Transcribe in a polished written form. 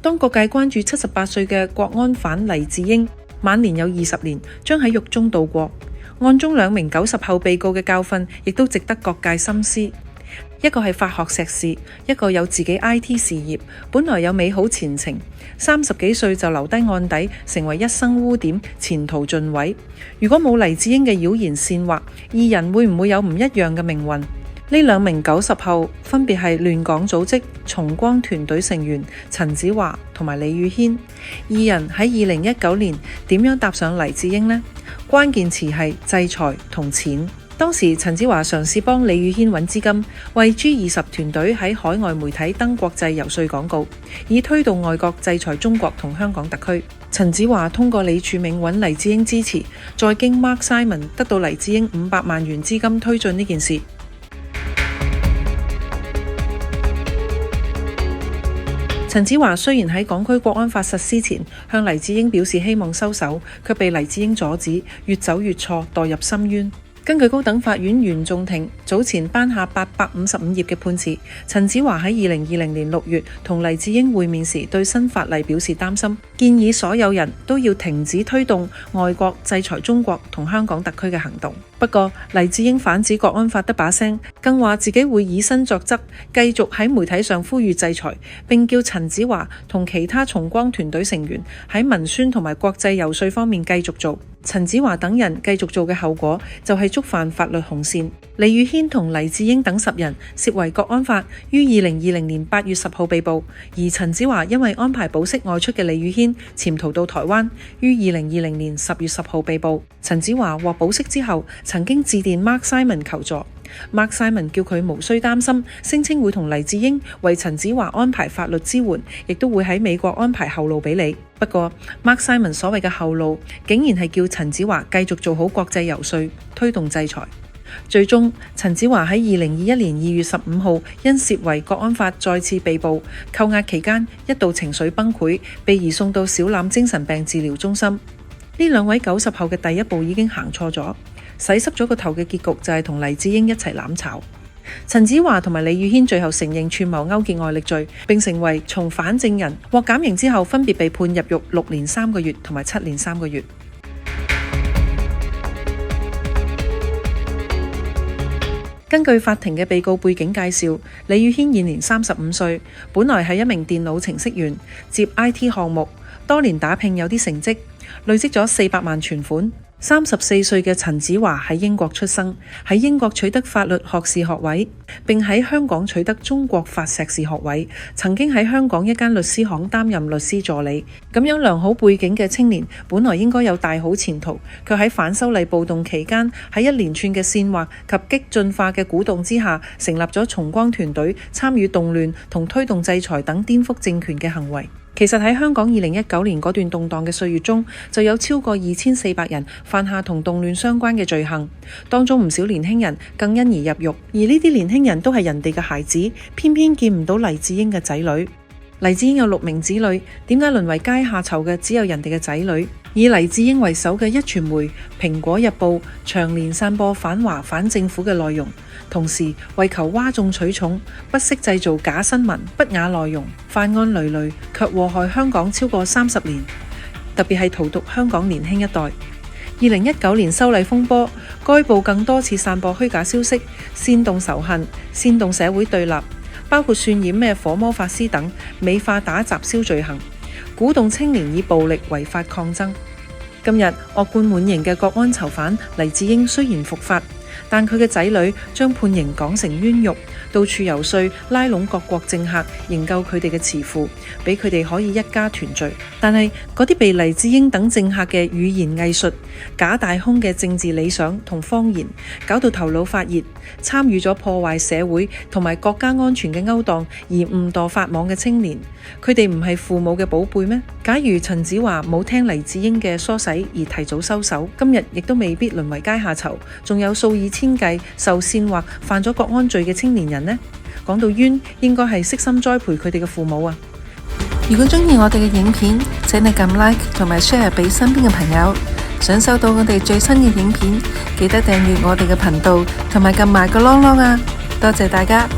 當各界關注78歲嘅國安犯黎智英，晚年有20年將喺獄中度過，案中2名90後被告嘅教訓亦都值得各界深思。一個係法學碩士，一個有自己 IT 事業，本來有美好前程，30幾歲就留低案底，成為一生污點，前途盡毀。如果冇黎智英嘅妖言煽惑，二人會唔會有唔一樣嘅命運？呢2名90後分別係亂港組織重光團隊成員陳梓華同埋李宇軒，二人喺2019年點樣搭上黎智英呢？關鍵詞係制裁同錢。當時陳梓華嘗試幫李宇軒揾資金，為 G20 團隊喺海外媒體登國際遊說廣告，以推動外國制裁中國同香港特區。陳梓華通過李柱銘揾黎智英支持，再經 Mark Simon 得到黎智英500萬元資金推進呢件事。陳梓華雖然喺港區國安法實施前向黎智英表示希望收手，卻被黎智英阻止，越走越錯，墮入深淵。根據高等法院原訟庭早前頒下855頁嘅判詞，陳梓華喺2020年6月同黎智英會面時，對新法例表示擔心，建議所有人都要停止推動外國制裁中國同香港特區嘅行動。不過黎智英反指國安法得把聲，更話自己會以身作則，繼續喺媒體上呼籲制裁，並叫陳梓華同其他重光團隊成員喺文宣同埋國際遊說方面繼續做。陳梓華等人繼續做嘅後果就係觸犯法律紅線。李宇軒同黎智英等10人涉違國安法，於2020年8月10號被捕，而陳梓華因為安排保釋外出嘅李宇軒潛逃到台灣，於2020年10月10號被捕。陳梓華獲保釋之後，曾經致電 Mark Simon 求助。Mark Simon 叫佢無需擔心，聲稱會同黎智英為陳梓華安排法律支援，亦都會喺美國安排後路俾你。不過 Mark Simon 所謂嘅後路，竟然係叫陳梓華繼續做好國際遊說，推動制裁。最終陳梓華喺2021年2月15號因涉違國安法再次被捕，扣押期間一度情緒崩潰，被移送到小欖精神病治療中心。呢2位90後嘅第一步已經行錯咗，洗濕咗個頭嘅結局就係同黎智英一齊攬炒。陳梓華同埋李宇軒最後承認串謀勾結外力罪，並成為從犯證人，獲減刑之後分別被判入獄6年3個月同埋7年3個月。根據法庭嘅被告背景介紹，李宇軒現年35歲，本來係一名電腦程式員，接 IT 項目，多年打拼有啲成績，累積咗400萬存款。34歲嘅陳梓華喺英國出生，喺英國取得法律學士學位，並喺香港取得中國法碩士學位，曾經喺香港一間律師行擔任律師助理。咁樣良好背景嘅青年，本來應該有大好前途，卻喺反修例暴動期間，喺一連串嘅煽惑及激進化嘅鼓動之下，成立咗重光團隊，參與動亂同推動制裁等顛覆政權嘅行為。其實喺香港2019年嗰段動盪嘅歲月中，就有超過2400人犯下同動亂相關嘅罪行，當中唔少年輕人更因而入獄，而呢啲年輕人都係人哋嘅孩子，偏偏見唔到黎智英嘅仔女。黎智英有6名子女，點解淪為階下囚嘅只有人哋嘅仔女？以黎智英為首嘅壹傳媒《蘋果日報》長年散播反華反政府嘅內容，同時為求嘩眾取寵，不惜製造假新聞、不雅內容，犯案累累，卻禍害香港超過30年，特別係荼毒香港年輕一代。2019年修例風波，該報更多次散播虛假消息，煽動仇恨，煽動社會對立，包括渲染咩火魔法師等美化打砸燒罪行，鼓動青年以暴力違法抗爭。今日惡貫滿盈嘅國安囚犯黎智英雖然伏法，但佢嘅仔女將判刑講成冤獄，到處游說拉攏各國政客，營救佢哋嘅慈父，俾佢哋可以一家團聚。但係嗰啲被黎智英等政客嘅語言藝術、假大空嘅政治理想同謊言，搞到頭腦發熱，參與咗破壞社會同埋國家安全嘅勾當而誤墮法網嘅青年，佢哋唔係父母嘅寶貝咩？假如陳梓華冇聽黎智英嘅唆使而提早收手，今日亦都未必淪為階下囚，仲有數以千計受煽惑犯咗國安罪嘅青年人呢？講到冤，應該係悉心栽培佢哋嘅父母啊！如果鍾意我哋嘅影片，請你撳 like 同埋 share 俾身邊嘅朋友。想收到我哋最新嘅影片，記得訂閱我哋嘅頻道同埋撳埋個啷啷啊！多謝大家。